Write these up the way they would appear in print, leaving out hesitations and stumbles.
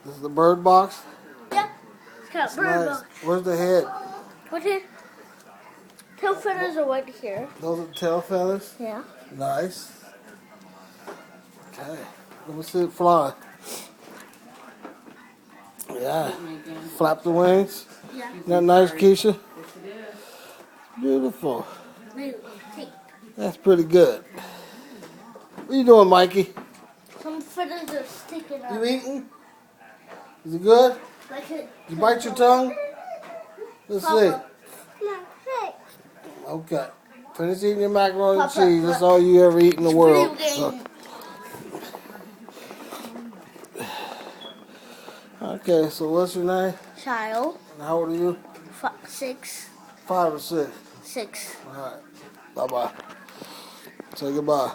This is the bird box? Yep. It's got bird Nice. box. Where's the head? What's here? Tail feathers are right here. Those are tail feathers? Yeah. Nice. Okay. Let me see it fly. Yeah. Flap the wings. Yeah. Isn't that nice, Keisha? Yes, it is. Beautiful. Take That's pretty good. What you doing, Mikey? some feathers are sticking out. You eating? Is it good? Like it. You bite your tongue? Let's see. Papa. Okay. Finish eating your macaroni and Papa, cheese. That's look. all you ever eat in the world. Video game. Okay, so what's your name? Child. And how old are you? 6. 5 or 6? 6. Alright. Bye-bye. Say goodbye.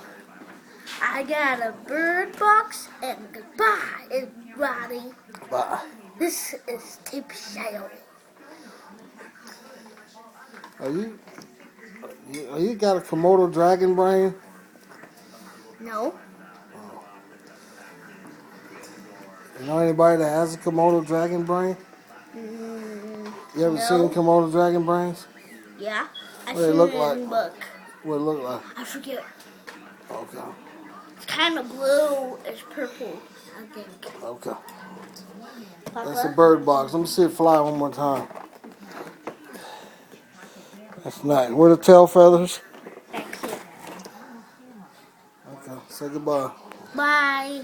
I got a bird box and goodbye, everybody. Bye. This is Tip Shale. Are you got a Komodo dragon brain? No. You know anybody that has a Komodo dragon brain? You ever No. seen Komodo dragon brains? Yeah. I What do they seen look it like? in book. What it look like? I forget. Okay. It's kind of blue. It's purple, I think. Okay. Papa? That's a bird box. Let me see it fly one more time. That's nice. Where are the tail feathers? Back here. Okay. Say goodbye. Bye.